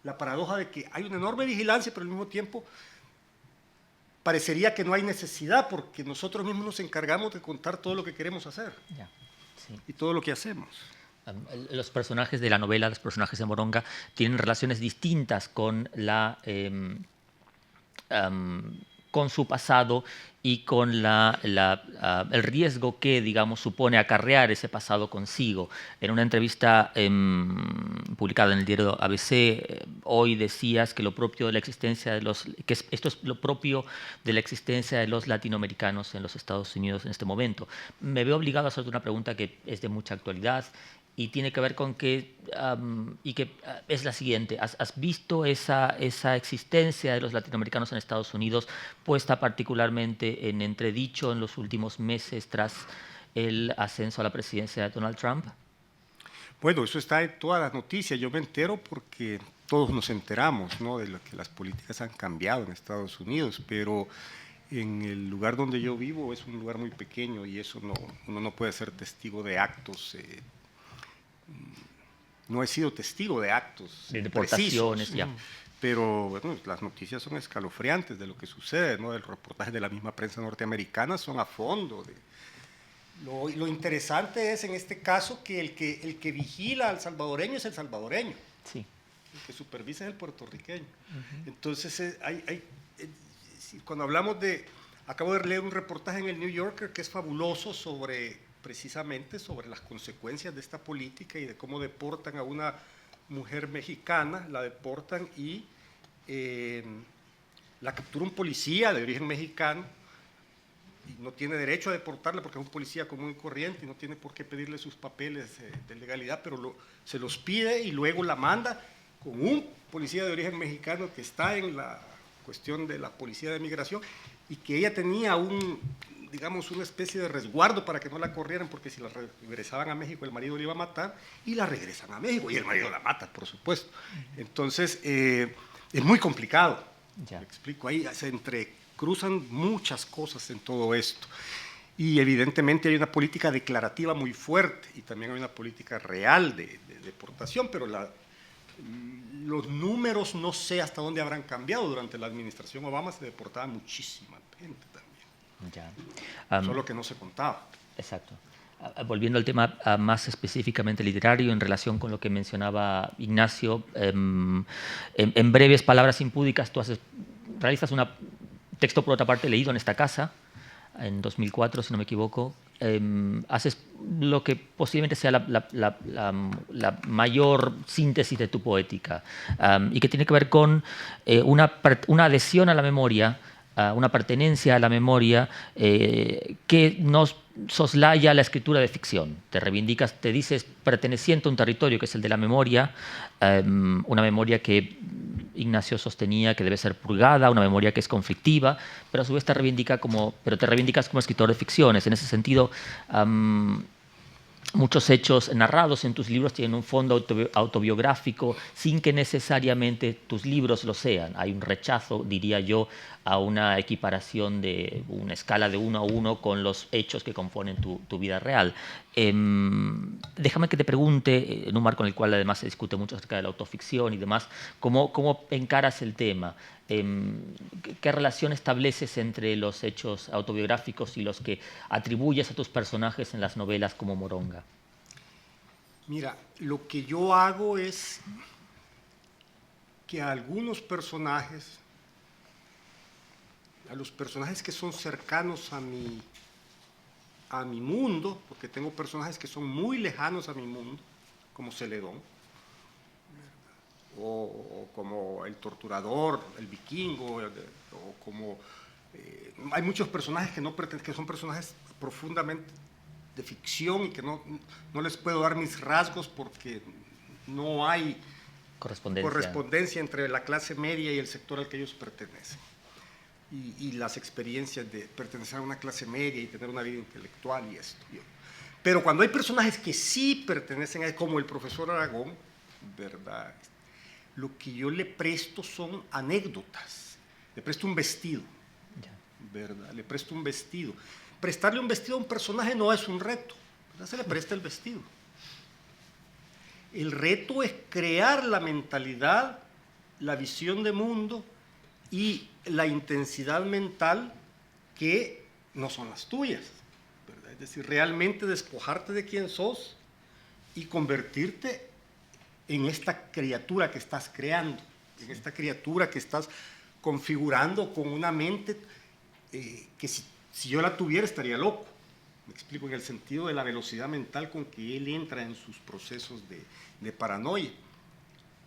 la paradoja de que hay una enorme vigilancia, pero al mismo tiempo parecería que no hay necesidad porque nosotros mismos nos encargamos de contar todo lo que queremos hacer y todo lo que hacemos. Los personajes de la novela, los personajes de Moronga, tienen relaciones distintas con con su pasado y con el riesgo que, digamos, supone acarrear ese pasado consigo. En una entrevista publicada en el diario ABC, hoy decías que lo propio de la existencia de esto es lo propio de la existencia de los latinoamericanos en los Estados Unidos en este momento. Me veo obligado a hacerte una pregunta que es de mucha actualidad y tiene que ver con que es la siguiente. ¿Has visto esa existencia de los latinoamericanos en Estados Unidos puesta particularmente en entredicho en los últimos meses tras el ascenso a la presidencia de Donald Trump? Bueno, eso está en todas las noticias. Yo me entero porque todos nos enteramos, ¿no?, de lo que las políticas han cambiado en Estados Unidos, pero en el lugar donde yo vivo es un lugar muy pequeño y eso uno no puede ser testigo de actos. No he sido testigo de actos de deportaciones, precisos, pero bueno, las noticias son escalofriantes de lo que sucede, ¿no? El reportaje de la misma prensa norteamericana son a fondo. Lo interesante es en este caso que el que vigila al salvadoreño es el salvadoreño, sí. El que supervisa es el puertorriqueño. Entonces, cuando hablamos acabo de leer un reportaje en el New Yorker que es fabuloso precisamente sobre las consecuencias de esta política y de cómo deportan a una mujer mexicana, la deportan y la captura un policía de origen mexicano y no tiene derecho a deportarla porque es un policía común y corriente y no tiene por qué pedirle sus papeles de legalidad, pero se los pide y luego la manda con un policía de origen mexicano que está en la cuestión de la policía de migración y que ella tenía digamos, una especie de resguardo para que no la corrieran, porque si la regresaban a México el marido le iba a matar, y la regresan a México, y el marido la mata, por supuesto. Entonces, es muy complicado. Ya. Me explico, ahí se entrecruzan muchas cosas en todo esto. Y evidentemente hay una política declarativa muy fuerte, y también hay una política real de deportación, pero los números no sé hasta dónde habrán cambiado. Durante la administración Obama se deportaba muchísima gente también. Ya. Solo que no se contaba. Exacto. Volviendo al tema más específicamente literario, en relación con lo que mencionaba Ignacio, en breves palabras impúdicas, tú realizas un texto, por otra parte, leído en esta casa, en 2004, si no me equivoco. Haces lo que posiblemente sea la mayor síntesis de tu poética y que tiene que ver con una adhesión a la memoria, una pertenencia a la memoria que nos soslaya la escritura de ficción. Te reivindicas, te dices perteneciente a un territorio que es el de la memoria, una memoria que Ignacio sostenía que debe ser purgada, una memoria que es conflictiva, pero a su vez te reivindicas como escritor de ficciones. En ese sentido, muchos hechos narrados en tus libros tienen un fondo autobiográfico sin que necesariamente tus libros lo sean. Hay un rechazo, diría yo, a una equiparación de una escala de 1 a 1 con los hechos que componen tu vida real. Déjame que te pregunte, en un marco en el cual además se discute mucho acerca de la autoficción y demás, ¿cómo encaras el tema? ¿Qué relación estableces entre los hechos autobiográficos y los que atribuyes a tus personajes en las novelas como Moronga? Mira, lo que yo hago es que a algunos personajes, a los personajes que son cercanos a mi mundo, porque tengo personajes que son muy lejanos a mi mundo, como Celedón, o como el torturador, el vikingo, o como... hay muchos personajes que son personajes profundamente de ficción y que no les puedo dar mis rasgos porque no hay correspondencia entre la clase media y el sector al que ellos pertenecen. Y las experiencias de pertenecer a una clase media y tener una vida intelectual y esto. Pero cuando hay personajes que sí pertenecen a, como el profesor Aragón, ¿verdad? Lo que yo le presto son anécdotas. Le presto un vestido, ¿verdad? Le presto un vestido. Prestarle un vestido a un personaje no es un reto, ¿verdad? Se le presta el vestido. El reto es crear la mentalidad, la visión de mundo y la intensidad mental que no son las tuyas, ¿verdad? Es decir, realmente despojarte de quién sos y convertirte en esta criatura que estás creando, en esta criatura que estás configurando con una mente que si yo la tuviera estaría loco. Me explico, en el sentido de la velocidad mental con que él entra en sus procesos de paranoia.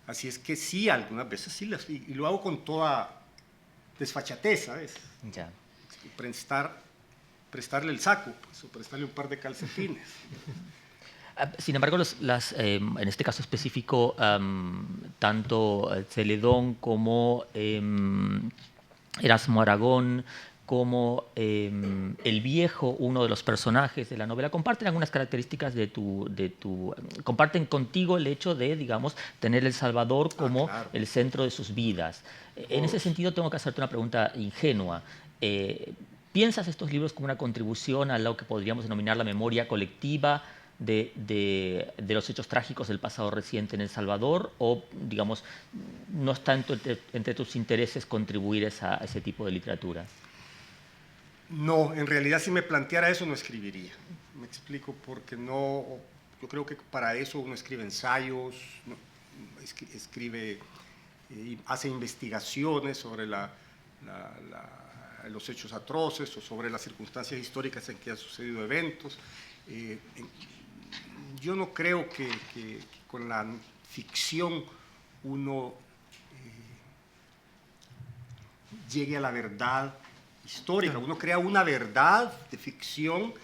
Así es que sí, algunas veces sí, y lo hago con toda desfachatez, ¿sabes? Ya. Prestarle el saco, pues, o prestarle un par de calcetines. Sin embargo, en este caso específico, tanto Celedón como Erasmo Aragón, como el viejo, uno de los personajes de la novela, comparten algunas características comparten contigo el hecho de, digamos, tener El Salvador como claro, el centro de sus vidas. En ese sentido, tengo que hacerte una pregunta ingenua. ¿Piensas estos libros como una contribución a lo que podríamos denominar la memoria colectiva de los hechos trágicos del pasado reciente en El Salvador, o, digamos, no está entre tus intereses contribuir a ese tipo de literatura? No, en realidad si me planteara eso no escribiría. Me explico, porque no, yo creo que para eso uno escribe ensayos, no, escribe, hace investigaciones sobre los hechos atroces o sobre las circunstancias históricas en que han sucedido eventos. Yo no creo que con la ficción uno llegue a la verdad histórica. Uno crea una verdad de ficción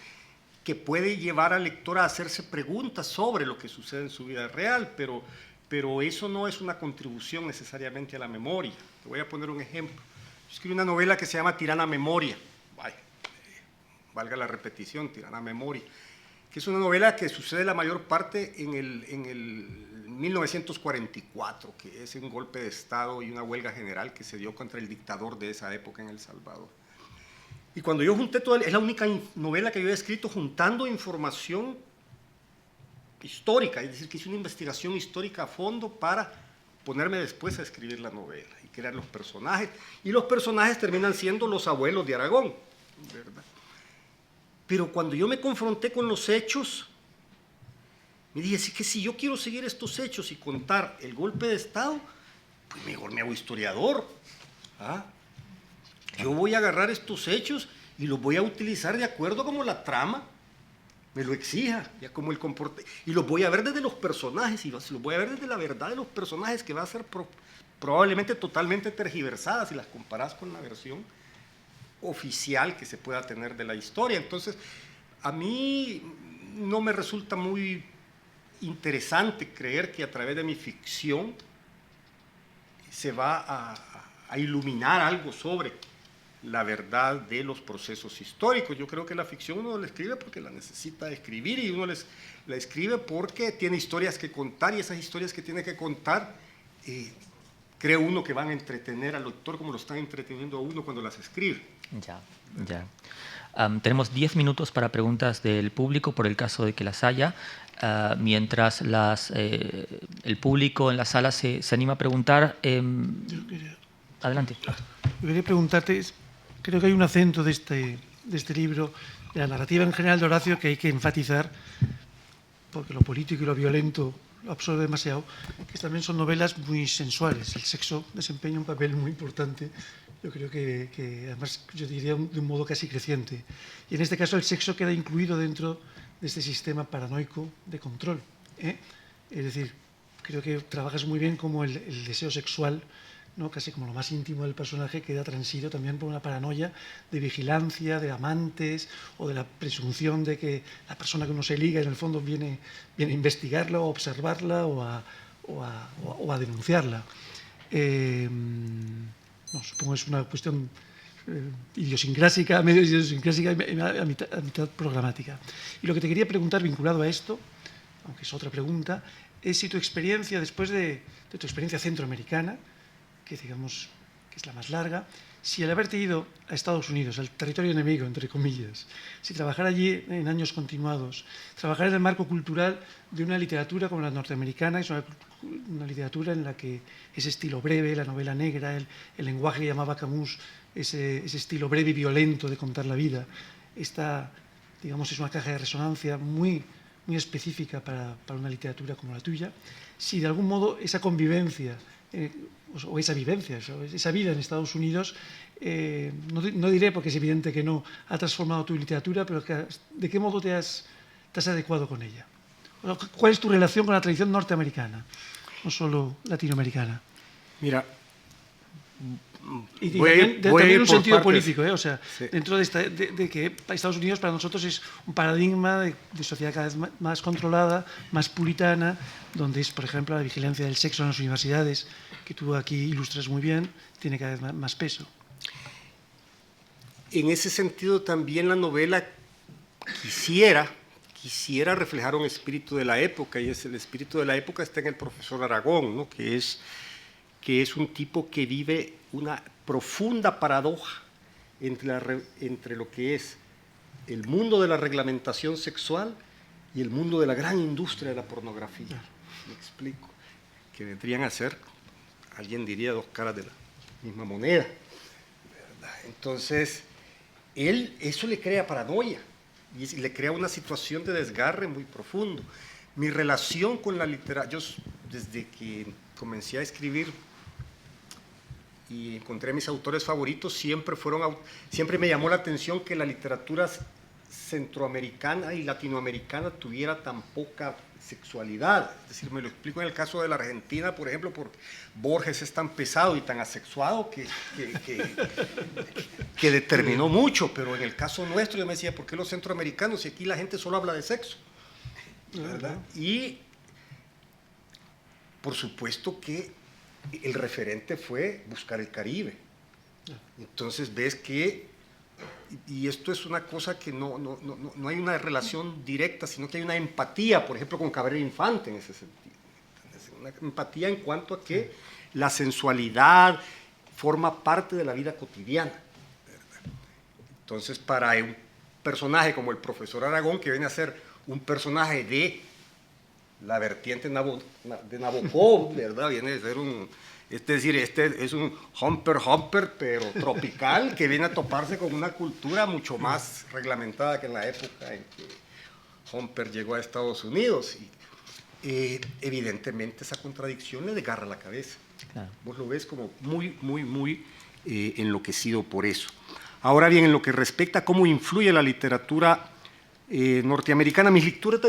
que puede llevar al lector a hacerse preguntas sobre lo que sucede en su vida real, pero eso no es una contribución necesariamente a la memoria. Te voy a poner un ejemplo. Yo escribí una novela que se llama Tirana Memoria. Valga la repetición, Tirana Memoria, que es una novela que sucede la mayor parte en el 1944, que es un golpe de Estado y una huelga general que se dio contra el dictador de esa época en El Salvador. Y cuando yo junté toda, es la única novela que yo he escrito juntando información histórica, es decir, que hice una investigación histórica a fondo para ponerme después a escribir la novela y crear los personajes. Y los personajes terminan siendo los abuelos de Aragón, ¿verdad? Pero cuando yo me confronté con los hechos, me dije, sí, que si yo quiero seguir estos hechos y contar el golpe de Estado, pues mejor me hago historiador. ¿Ah? Yo voy a agarrar estos hechos y los voy a utilizar de acuerdo a como la trama me lo exija, ya como el y los voy a ver desde los personajes, y los voy a ver desde la verdad de los personajes, que va a ser probablemente totalmente tergiversada si las comparas con la versión oficial que se pueda tener de la historia. Entonces, a mí no me resulta muy interesante creer que a través de mi ficción se va a iluminar algo sobre la verdad de los procesos históricos. Yo creo que la ficción uno la escribe porque la necesita escribir, y uno la escribe porque tiene historias que contar, y esas historias que tiene que contar, cree uno que van a entretener al lector como lo están entreteniendo a uno cuando las escribe. Ya. Tenemos 10 minutos para preguntas del público, por el caso de que las haya. Mientras el público en la sala se anima a preguntar, adelante. Yo quería preguntarte, creo que hay un acento de este libro, de la narrativa en general de Horacio, que hay que enfatizar, porque lo político y lo violento lo absorbe demasiado, que también son novelas muy sensuales. El sexo desempeña un papel muy importante, yo creo que además, yo diría de un modo casi creciente. Y en este caso el sexo queda incluido dentro de este sistema paranoico de control, ¿eh? Es decir, creo que trabajas muy bien como el deseo sexual, ¿no? Casi como lo más íntimo del personaje, queda transido también por una paranoia de vigilancia, de amantes, o de la presunción de que la persona que uno se liga en el fondo viene a investigarla, o a observarla, o a denunciarla. No, supongo que es una cuestión idiosincrásica, medio idiosincrásica y a mitad programática. Y lo que te quería preguntar vinculado a esto, aunque es otra pregunta, es si tu experiencia, después de tu experiencia centroamericana, que digamos que es la más larga, si al haberte ido a Estados Unidos, al territorio enemigo, entre comillas, si trabajar allí en años continuados, trabajar en el marco cultural de una literatura como la norteamericana, es una literatura en la que ese estilo breve, la novela negra, el lenguaje que llamaba Camus, ese estilo breve y violento de contar la vida, digamos, es una caja de resonancia muy específica para una literatura como la tuya. Si de algún modo esa convivencia o esa vivencia, esa vida en Estados Unidos, no diré porque es evidente que no ha transformado tu literatura, pero ¿de qué modo te has adecuado con ella? ¿Cuál es tu relación con la tradición norteamericana, no solo latinoamericana? Mira, y también un sentido político, o sea, sí. Dentro de que Estados Unidos para nosotros es un paradigma de sociedad cada vez más controlada, más puritana, donde es, por ejemplo, la vigilancia del sexo en las universidades, que tú aquí ilustras muy bien, tiene cada vez más peso. En ese sentido también la novela quisiera reflejar un espíritu de la época, y el espíritu de la época está en el profesor Aragón, ¿no? que es un tipo que vive una profunda paradoja entre lo que es el mundo de la reglamentación sexual y el mundo de la gran industria de la pornografía. Me explico. Que vendrían a ser, alguien diría, dos caras de la misma moneda, ¿verdad? Entonces, eso le crea paranoia y le crea una situación de desgarre muy profundo. Mi relación con la literatura, yo desde que comencé a escribir y encontré mis autores favoritos, siempre me llamó la atención que la literatura centroamericana y latinoamericana tuviera tan poca sexualidad. Es decir, me lo explico en el caso de la Argentina, por ejemplo, porque Borges es tan pesado y tan asexuado que determinó mucho, pero en el caso nuestro yo me decía, ¿por qué los centroamericanos? Y aquí la gente solo habla de sexo, ¿verdad? Y por supuesto que el referente fue Buscar el Caribe. Entonces ves que, y esto es una cosa que no hay una relación directa, sino que hay una empatía, por ejemplo, con Cabrera Infante en ese sentido. Una empatía en cuanto a que la sensualidad forma parte de la vida cotidiana, ¿verdad? Entonces, para un personaje como el profesor Aragón, que viene a ser un personaje de la vertiente de Nabokov, ¿verdad? Viene de ser este es un Humper, pero tropical, que viene a toparse con una cultura mucho más reglamentada que en la época en que Humper llegó a Estados Unidos. Y evidentemente esa contradicción le desgarra la cabeza. Claro. Vos lo ves como muy enloquecido por eso. Ahora bien, en lo que respecta a cómo influye la literatura norteamericana, mis lecturas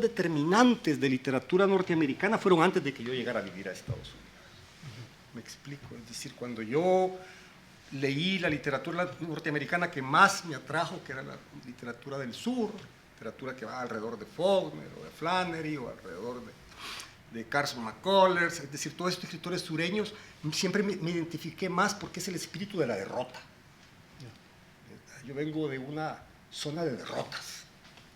determinantes de literatura norteamericana fueron antes de que yo llegara a vivir a Estados Unidos. Me explico, es decir, cuando yo leí la literatura norteamericana que más me atrajo, que era la literatura del sur, literatura que va alrededor de Faulkner o de Flannery o alrededor de Carson McCullers, es decir, todos estos escritores sureños, siempre me identifiqué más porque es el espíritu de la derrota. Yo vengo de una zona de derrotas.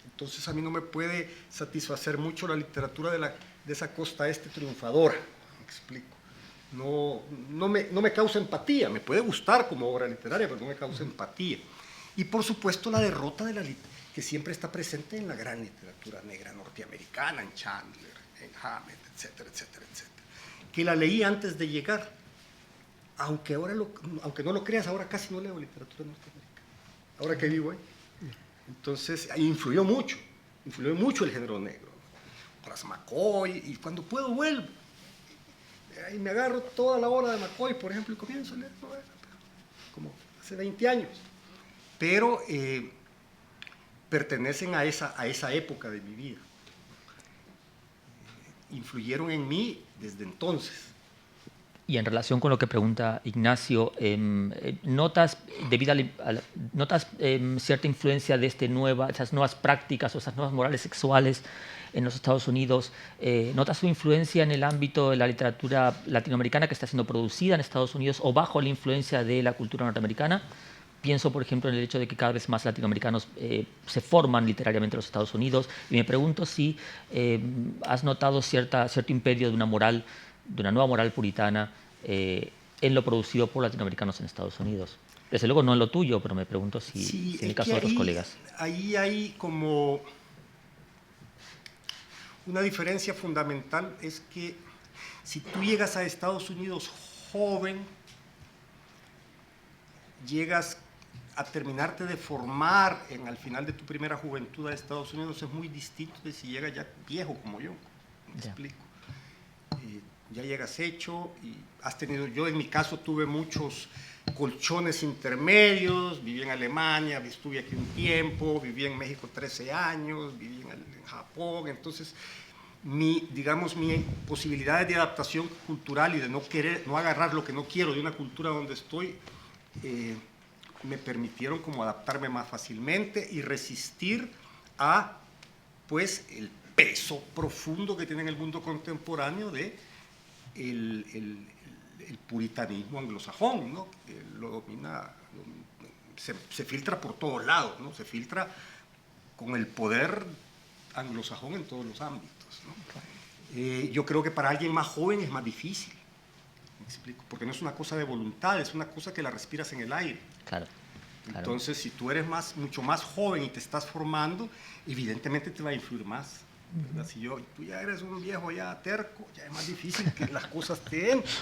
Entonces a mí no me puede satisfacer mucho la literatura de esa costa este triunfadora, me explico. No me causa empatía, me puede gustar como obra literaria, pero no me causa empatía. Y por supuesto la derrota que siempre está presente en la gran literatura negra norteamericana, en Chandler, en Hammett, etcétera, etcétera, etcétera. Que la leí antes de llegar, aunque no lo creas, ahora casi no leo literatura norteamericana, ahora que vivo ahí. Entonces, influyó mucho el género negro. Horace McCoy, y cuando puedo vuelvo. Y me agarro toda la obra de McCoy, por ejemplo, y comienzo a leer novela, como hace 20 años. Pero pertenecen a esa época de mi vida. Influyeron en mí desde entonces. Y en relación con lo que pregunta Ignacio, ¿notas, notas cierta influencia de esas nuevas prácticas o esas nuevas morales sexuales en los Estados Unidos? ¿Notas su influencia en el ámbito de la literatura latinoamericana que está siendo producida en Estados Unidos o bajo la influencia de la cultura norteamericana? Pienso, por ejemplo, en el hecho de que cada vez más latinoamericanos se forman literariamente en los Estados Unidos, y me pregunto si has notado cierto imperio de una nueva moral puritana en lo producido por latinoamericanos en Estados Unidos. Desde luego no en lo tuyo, pero me pregunto si en el caso de otros colegas. Ahí hay como una diferencia fundamental, es que si tú llegas a Estados Unidos joven, llegas a terminarte de formar al final de tu primera juventud a Estados Unidos, es muy distinto de si llegas ya viejo como yo. ¿Me explico? Ya llegas hecho y has tenido, yo en mi caso tuve muchos colchones intermedios, viví en Alemania, estuve aquí un tiempo, viví en México 13 años, viví en Japón, entonces digamos, mi posibilidades de adaptación cultural y de no agarrar lo que no quiero de una cultura donde estoy, me permitieron como adaptarme más fácilmente y resistir a, pues, el peso profundo que tiene en el mundo contemporáneo de el puritanismo anglosajón, ¿no? Que lo domina, se filtra por todos lados, ¿no? Se filtra con el poder anglosajón en todos los ámbitos, ¿no? Yo creo que para alguien más joven es más difícil. ¿Me explico? Porque no es una cosa de voluntad, es una cosa que la respiras en el aire. Claro. Entonces, si tú eres mucho más joven y te estás formando, evidentemente te va a influir más. ¿Verdad? Si tú ya eres un viejo ya terco, ya es más difícil que las cosas te entren.